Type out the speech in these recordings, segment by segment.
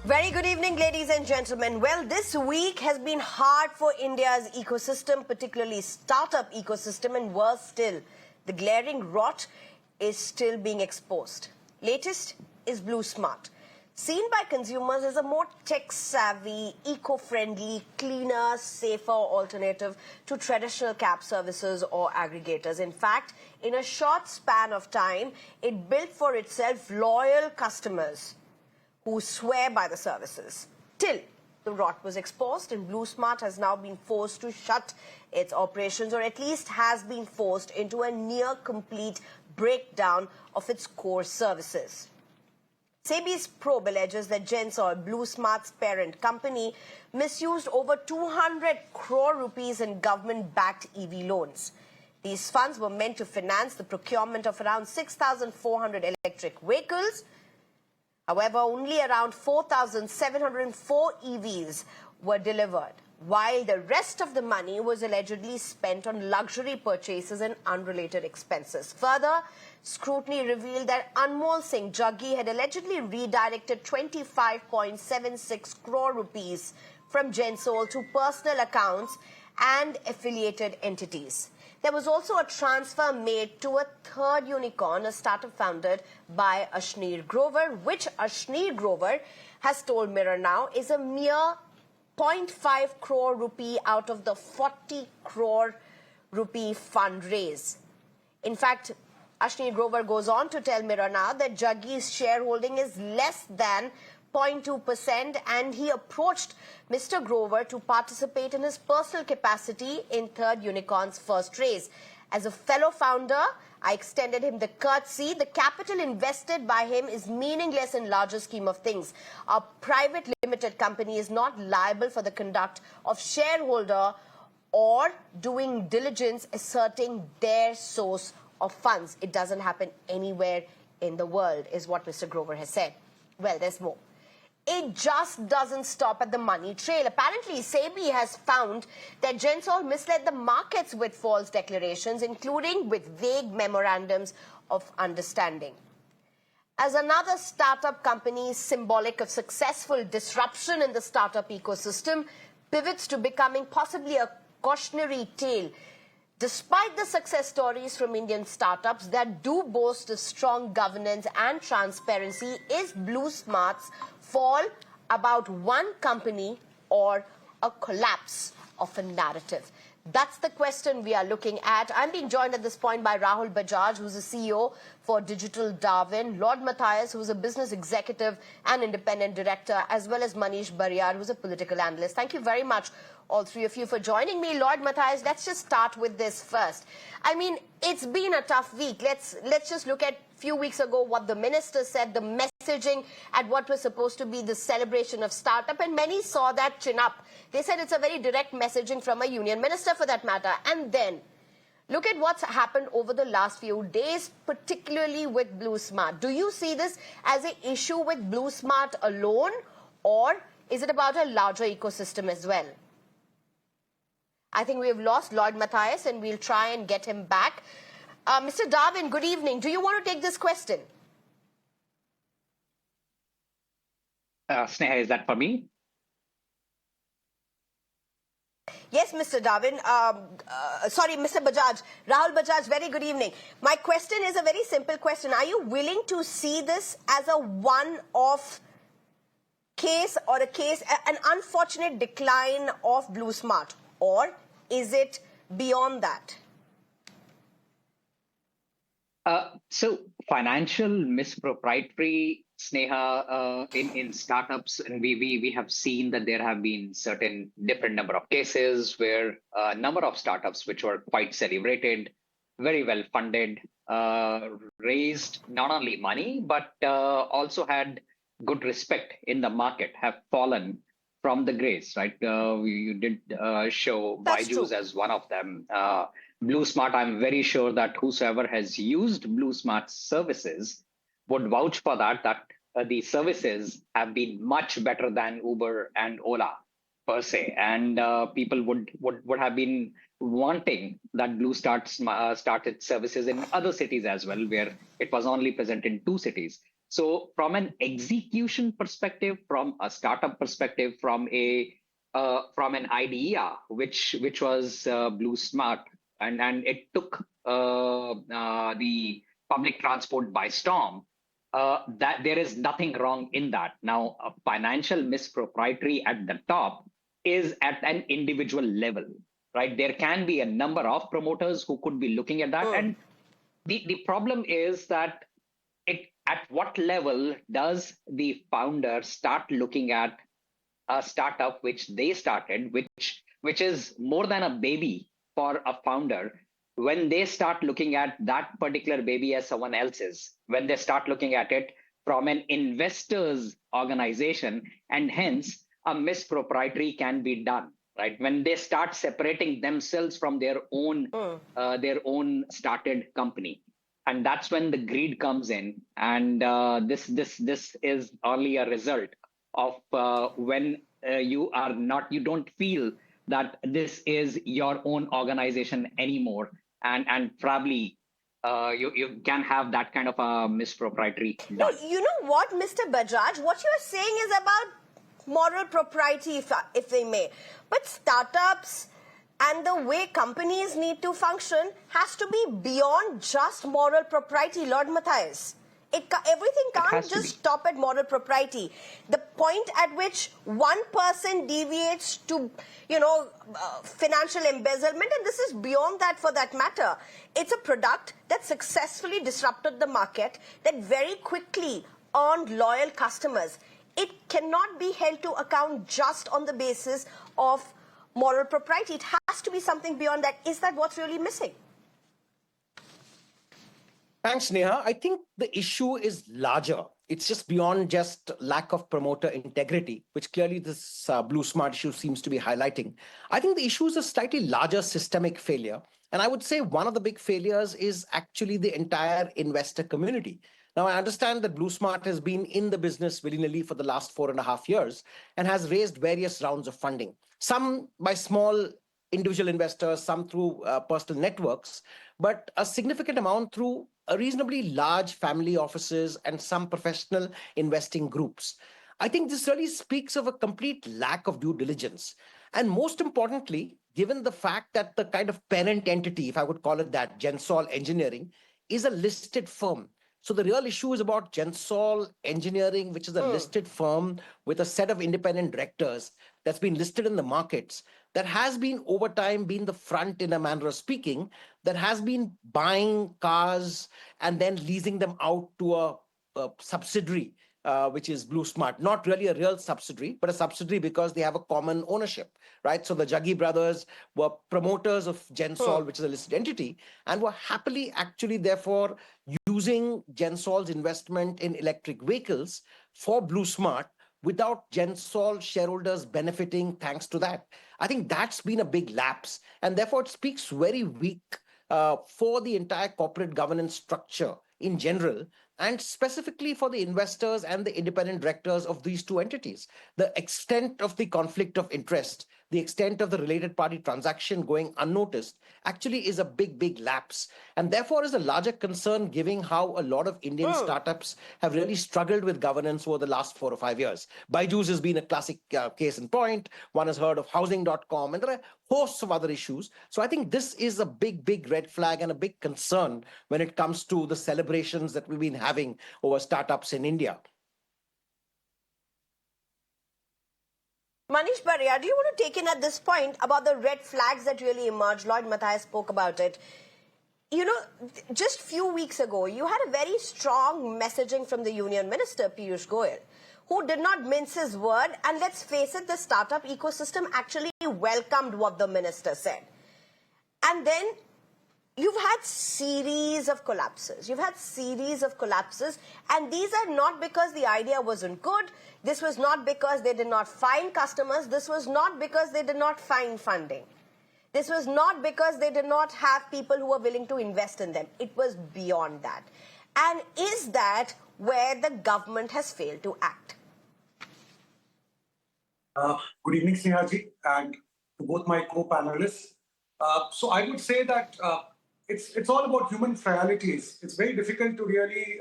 Very good evening, ladies and gentlemen. Well, this week has been hard for India's ecosystem, particularly startup ecosystem, and worse still, the glaring rot is still being exposed. Latest is BluSmart, seen by consumers as a more tech-savvy, eco-friendly, cleaner, safer alternative to traditional cab services or aggregators. In fact, in a short span of time, it built for itself loyal customers who swear by the services. Till the rot was exposed and BluSmart has now been forced to shut its operations, or at least has been forced into a near complete breakdown of its core services. SEBI's probe alleges that Gensol, BluSmart's parent company, misused over 200 crore rupees in government-backed EV loans. These funds were meant to finance the procurement of around 6,400 electric vehicles. However, only around 4,704 EVs were delivered, while the rest of the money was allegedly spent on luxury purchases and unrelated expenses. Further, scrutiny revealed that Anmol Singh Jaggi had allegedly redirected 25.76 crore rupees from Gensol to personal accounts and affiliated entities. There was also a transfer made to a third unicorn, a startup founded by Ashneer Grover, which Ashneer Grover has told Mirror Now is a mere 0.5 crore rupee out of the 40 crore rupee fundraise. In fact, Ashneer Grover goes on to tell Mirror Now that Jaggi's shareholding is less than 0.2%, and he approached Mr. Grover to participate in his personal capacity in Third Unicorn's first raise. As a fellow founder, I extended him the courtesy. The capital invested by him is meaningless in larger scheme of things. A private limited company is not liable for the conduct of shareholder or doing diligence asserting their source of funds. It doesn't happen anywhere in the world, is what Mr. Grover has said. Well, there's more. It just doesn't stop at the money trail. Apparently, SEBI has found that Gensol misled the markets with false declarations, including with vague memorandums of understanding. As another startup company symbolic of successful disruption in the startup ecosystem pivots to becoming possibly a cautionary tale, despite the success stories from Indian startups that do boast of strong governance and transparency, is BluSmart's fall about one company or a collapse of a narrative? That's the question we are looking at. I'm being joined at this point by Rahul Bajaj, who's the CEO for Digital Darwin, Lloyd Mathias, who's a business executive and independent director, as well as Manish Bariyar, who's a political analyst. Thank you very much, all three of you, for joining me. Lloyd Mathias, let's just start with this first. I mean, it's been a tough week. Let's just look at a few weeks ago what the minister said, the messaging at what was supposed to be the celebration of startup, and many saw that chin up. They said it's a very direct messaging from a union minister, for that matter. And then look at what's happened over the last few days, particularly with BluSmart. Do you see this as an issue with BluSmart alone, or is it about a larger ecosystem as well? I think we have lost Lloyd Mathias, and we'll try and get him back. Mr. Darwin, good evening. Do you want to take this question? Sneha, is that for me? Yes, Mr. Darwin. Sorry, Mr. Bajaj. Rahul Bajaj, very good evening. My question is a very simple question. Are you willing to see this as a one-off case, or an unfortunate decline of BluSmart? Or is it beyond that? So financial misproprietary, Sneha, in startups, and we have seen that there have been certain different number of cases where a number of startups which were quite celebrated, very well funded, raised not only money, but also had good respect in the market, have fallen from the grace, right? You did show Byju's as one of them. BluSmart, I'm very sure that whosoever has used BluSmart's services would vouch for that the services have been much better than Uber and Ola per se. And people would have been wanting that BluSmart started services in other cities as well, where it was only present in 2 cities. So from an execution perspective, from a startup perspective, from an idea which was BluSmart, and it took the public transport by storm. That there is nothing wrong in that. Now, a financial mispropriety at the top is at an individual level, right? There can be a number of promoters who could be looking at that, and the problem is that at what level does the founder start looking at a startup which they started, which is more than a baby for a founder, when they start looking at that particular baby as someone else's, when they start looking at it from an investor's organization, and hence a mispropriety can be done, right? When they start separating themselves from their own started company, and that's when the greed comes in, and this is only a result of when you don't feel that this is your own organization anymore, and probably you can have that kind of a mispropriety No, done. you know what, Mr. Bajaj, what you're saying is about moral propriety, if they may. But startups and the way companies need to function has to be beyond just moral propriety, Lord Mathias. Everything It can't has to just be. stop at moral propriety. The point at which one person deviates to, financial embezzlement, and this is beyond that for that matter. It's a product that successfully disrupted the market, that very quickly earned loyal customers. It cannot be held to account just on the basis of moral propriety. It has to be something beyond that. Is that what's really missing? Thanks, Neha. I think the issue is larger. It's just beyond just lack of promoter integrity, which clearly this BluSmart issue seems to be highlighting. I think the issue is a slightly larger systemic failure. And I would say one of the big failures is actually the entire investor community. Now, I understand that BluSmart has been in the business willy-nilly for the last 4.5 years and has raised various rounds of funding, some by small individual investors, some through personal networks, but a significant amount through a reasonably large family offices and some professional investing groups. I think this really speaks of a complete lack of due diligence. And most importantly, given the fact that the kind of parent entity, if I would call it that, Gensol Engineering, is a listed firm. So the real issue is about Gensol Engineering, which is a listed firm with a set of independent directors that's been listed in the markets, that has been over time been the front, in a manner of speaking, that has been buying cars and then leasing them out to a subsidiary, which is BluSmart. Not really a real subsidiary, but a subsidiary because they have a common ownership, right? So the Jaggi brothers were promoters of Gensol, which is a listed entity, and were happily actually therefore using Gensol's investment in electric vehicles for BluSmart without Gensol shareholders benefiting thanks to that. I think that's been a big lapse, and therefore it speaks very weak for the entire corporate governance structure in general, and specifically for the investors and the independent directors of these two entities. The extent of the conflict of interest, the extent of the related party transaction going unnoticed actually is a big, big lapse. And therefore is a larger concern given how a lot of Indian startups have really struggled with governance over the last 4 or 5 years. Byju's has been a classic case in point. One has heard of housing.com, and there are hosts of other issues. So I think this is a big, big red flag and a big concern when it comes to the celebrations that we've been having over startups in India. Manish Barria, do you want to take in at this point about the red flags that really emerged? Lloyd Mathias spoke about it. You know, just a few weeks ago, you had a very strong messaging from the Union Minister, Piyush Goyal, who did not mince his word. And let's face it, the startup ecosystem actually welcomed what the minister said. And then you've had series of collapses. You've had series of collapses. And these are not because the idea wasn't good. This was not because they did not find customers. This was not because they did not find funding. This was not because they did not have people who were willing to invest in them. It was beyond that. And is that where the government has failed to act? Good evening, Sneha ji, and to both my co-panelists. So I would say that it's all about human frailties. It's very difficult to really,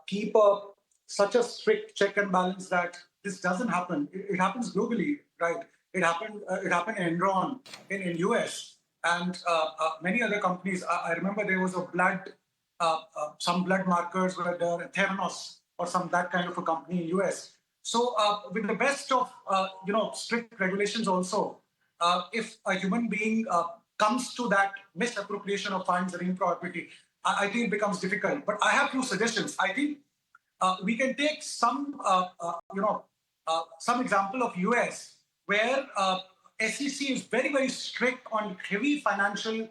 keep such a strict check and balance that this doesn't happen. It happens globally, right? It happened in Enron in US and many other companies. I remember there was a some blood markers were there, Theranos or some that kind of a company in US. So with the best of strict regulations also, if a human being comes to that misappropriation of funds and impropriety, I think it becomes difficult. But I have two suggestions. I think we can take some example of US where SEC is very, very strict on heavy financial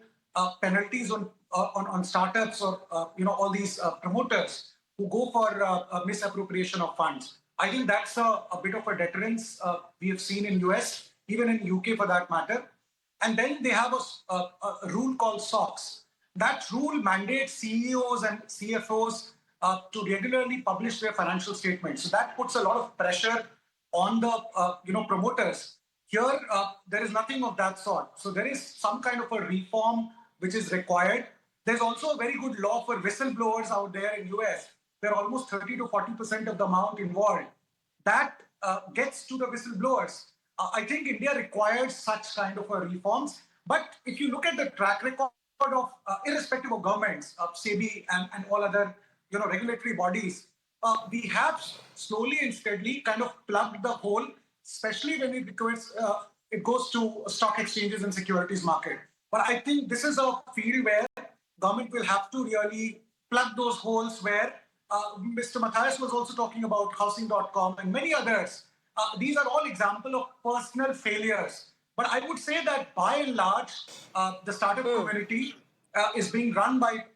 penalties on startups or all these promoters who go for misappropriation of funds. I think that's a bit of a deterrence we have seen in US, even in UK for that matter. And then they have a rule called SOX. That rule mandates CEOs and CFOs to regularly publish their financial statements. So that puts a lot of pressure on the promoters. Here, there is nothing of that sort. So there is some kind of a reform which is required. There's also a very good law for whistleblowers out there in US. They're almost 30 to 40% of the amount involved. That gets to the whistleblowers. I think India requires such kind of a reforms. But if you look at the track record of irrespective of governments, SEBI and all other regulatory bodies, we have slowly and steadily kind of plugged the hole, especially when it goes to stock exchanges and securities market. But I think this is a field where government will have to really plug those holes where Mr. Mathias was also talking about housing.com and many others. These are all examples of personal failures. But I would say that by and large, the startup community is being run by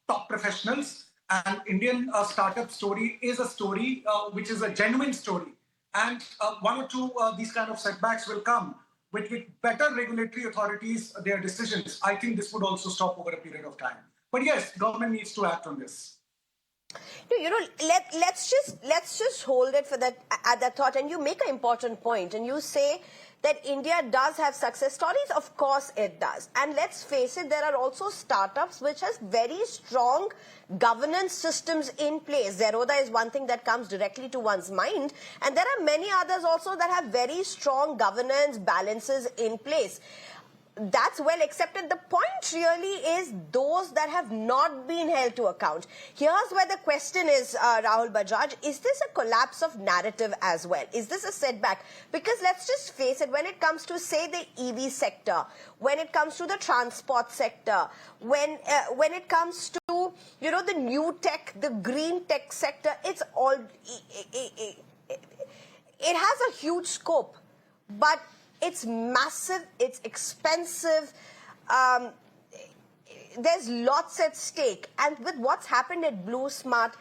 top professionals. And Indian startup story is a story which is a genuine story. And one or two these kind of setbacks will come. With better regulatory authorities, their decisions, I think this would also stop over a period of time. But yes, government needs to act on this. Let's just hold it for that at that thought. And you make an important point, and you say that India does have success stories. Of course it does. And let's face it, there are also startups which has very strong governance systems in place. Zerodha is one thing that comes directly to one's mind. And there are many others also that have very strong governance balances in place. That's well accepted. The point really is those that have not been held to account. Here's where the question is, Rahul Bajaj, is this a collapse of narrative as well? Is this a setback? Because let's just face it, when it comes to, say, the EV sector, when it comes to the transport sector, when it comes to, the new tech, the green tech sector, it's all, it has a huge scope. But it's massive, it's expensive, there's lots at stake. And with what's happened at BluSmart,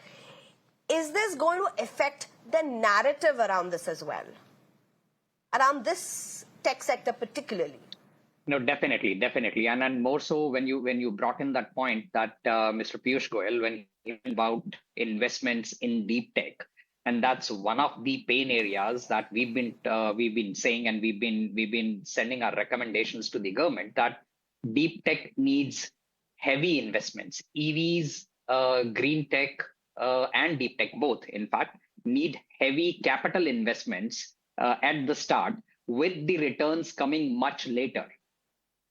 is this going to affect the narrative around this as well? Around this tech sector particularly? No, definitely. And more so when you brought in that point that Mr. Piyush Goyal, when he about investments in deep tech. And that's one of the pain areas that we've been saying, and we've been sending our recommendations to the government that deep tech needs heavy investments. EVs, green tech, and deep tech both, in fact, need heavy capital investments at the start, with the returns coming much later.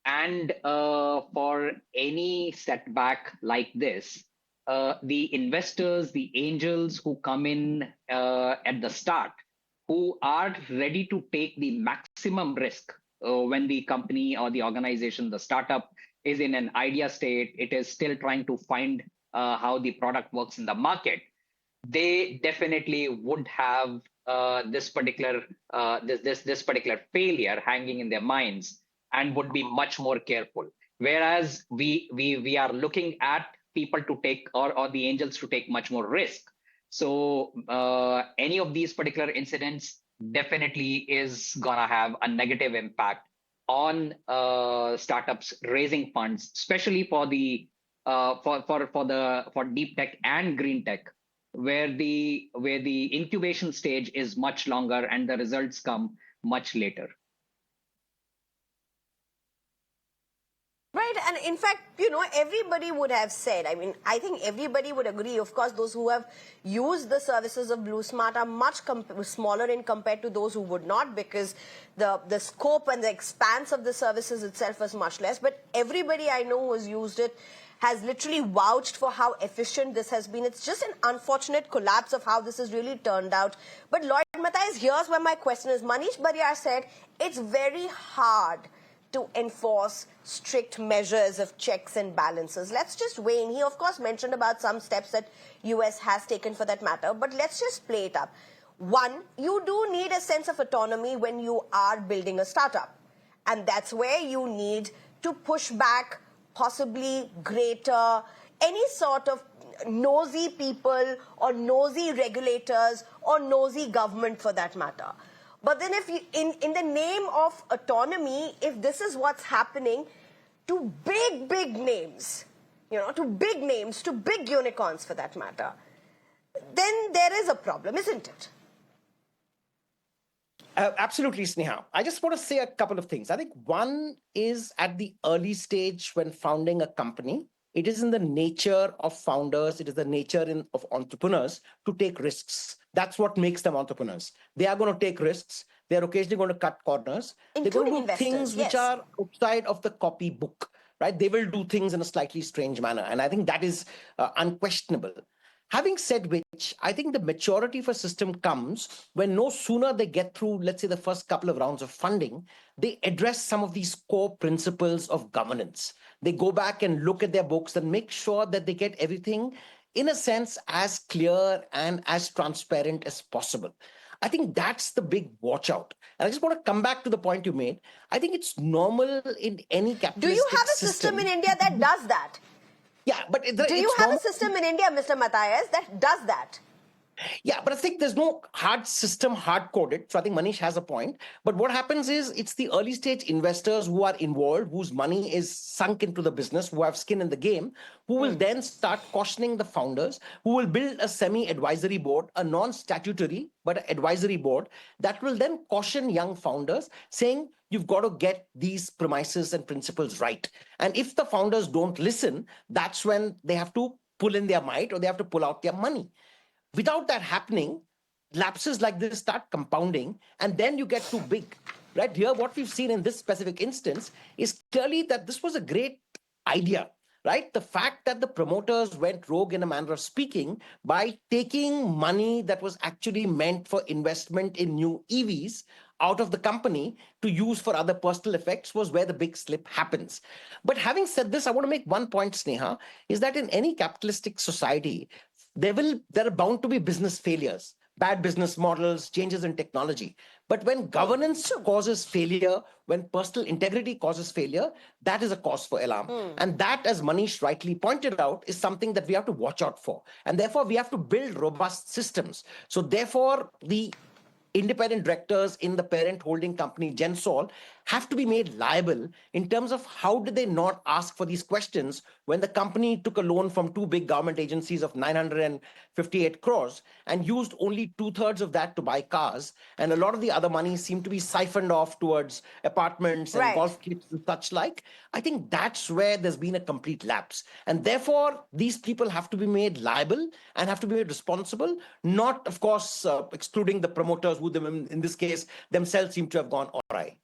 And for any setback like this, the investors, the angels who come in at the start, who are ready to take the maximum risk when the company or the organization, the startup, is in an idea state, it is still trying to find how the product works in the market, they definitely would have this particular failure hanging in their minds and would be much more careful. Whereas we are looking at people to take or the angels to take much more risk. So any of these particular incidents definitely is gonna have a negative impact on startups raising funds, especially for the for deep tech and green tech, where the incubation stage is much longer and the results come much later. Right, and And in fact, everybody would have said, I think everybody would agree. Of course, those who have used the services of BluSmart are much smaller in compared to those who would not, because the scope and the expanse of the services itself was much less. But everybody I know who has used it has literally vouched for how efficient this has been. It's just an unfortunate collapse of how this has really turned out. But Lloyd Mathias, here's where my question is. Manish Bariar said it's very hard to enforce strict measures of checks and balances. Let's just weigh in. He, of course, mentioned about some steps that US has taken for that matter, but let's just play it up. One, you do need a sense of autonomy when you are building a startup. And that's where you need to push back possibly greater, any sort of nosy people or nosy regulators or nosy government for that matter. But then if you, in the name of autonomy, if this is what's happening to big names, to big unicorns for that matter, then there is a problem, isn't it? Absolutely, Sneha. I just want to say a couple of things. I think one is at the early stage when founding a company, it is in the nature of founders, it is the nature of entrepreneurs to take risks. That's what makes them entrepreneurs. They are going to take risks. They're occasionally going to cut corners. They're going to do things which are outside of the copybook, right? They will do things in a slightly strange manner. And I think that is unquestionable. Having said which, I think the maturity of a system comes when no sooner they get through, let's say, the first couple of rounds of funding, they address some of these core principles of governance. They go back and look at their books and make sure that they get everything, in a sense, as clear and as transparent as possible. I think that's the big watch out. And I just want to come back to the point you made. I think it's normal in any capitalistic system. Do you have a system in India that does that? Yeah, but do you have a system in India, Mr. Mathias, that does that? Yeah, but I think there's no hard system, hard-coded. So I think Manish has a point. But what happens is it's the early stage investors who are involved, whose money is sunk into the business, who have skin in the game, who will then start cautioning the founders, who will build a semi-advisory board, a non-statutory, but an advisory board that will then caution young founders saying, you've got to get these premises and principles right. And if the founders don't listen, that's when they have to pull in their might or they have to pull out their money. Without that happening, lapses like this start compounding, and then you get too big. Right here, what we've seen in this specific instance is clearly that this was a great idea. Right? The fact that the promoters went rogue in a manner of speaking by taking money that was actually meant for investment in new EVs out of the company to use for other personal effects was where the big slip happens. But having said this, I want to make one point, Sneha, is that in any capitalistic society, there are bound to be business failures, bad business models, changes in technology. But when governance causes failure, when personal integrity causes failure, that is a cause for alarm. And that, as Manish rightly pointed out, is something that we have to watch out for. And therefore, we have to build robust systems. So therefore, the independent directors in the parent holding company, Gensol, have to be made liable in terms of how did they not ask for these questions when the company took a loan from two big government agencies of 958 crores and used only 2/3 of that to buy cars. And a lot of the other money seemed to be siphoned off towards apartments and golf kits and such like. I think that's where there's been a complete lapse. And therefore, these people have to be made liable and have to be made responsible, not, of course, excluding the promoters who, in this case, themselves seem to have gone awry.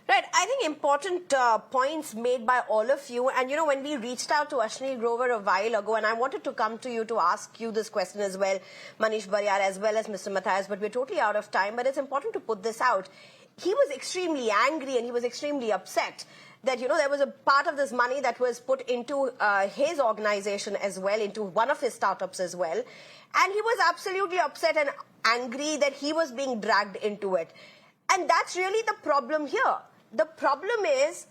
Right. I think important points made by all of you. And, when we reached out to Ashwini Grover a while ago, and I wanted to come to you to ask you this question as well, Manish Bariar, as well as Mr. Mathias, but we're totally out of time. But it's important to put this out. He was extremely angry and he was extremely upset that, there was a part of this money that was put into his organization as well, into one of his startups as well. And he was absolutely upset and angry that he was being dragged into it. And that's really the problem here. The problem is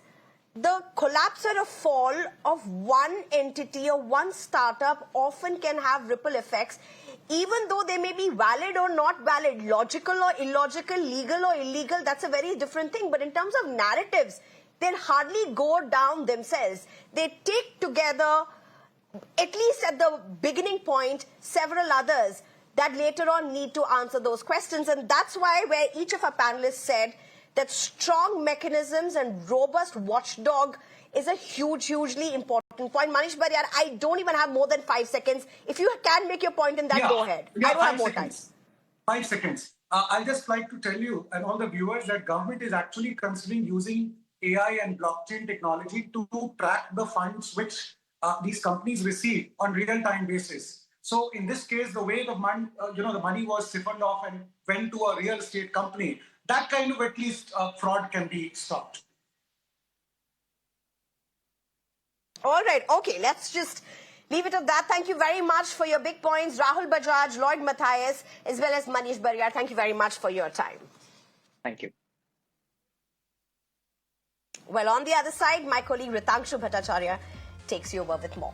the collapse or a fall of one entity or one startup often can have ripple effects, even though they may be valid or not valid, logical or illogical, legal or illegal. That's a very different thing. But in terms of narratives, they hardly go down themselves. They take together, at least at the beginning point, several others that later on need to answer those questions. And that's why where each of our panelists said that strong mechanisms and robust watchdog is a hugely important point. Manish Bariyar, I don't even have more than 5 seconds. If you can make your point in that, go ahead. I don't have more time. 5 seconds. I'll just like to tell you and all the viewers that government is actually considering using AI and blockchain technology to track the funds which these companies receive on real-time basis. So in this case, the way the money was siphoned off and went to a real estate company, that kind of at least fraud can be stopped. All right. Okay. Let's just leave it at that. Thank you very much for your big points. Rahul Bajaj, Lloyd Mathias, as well as Manish Bariyar. Thank you very much for your time. Thank you. Well, on the other side, my colleague Ritangshu Bhattacharya takes you over with more.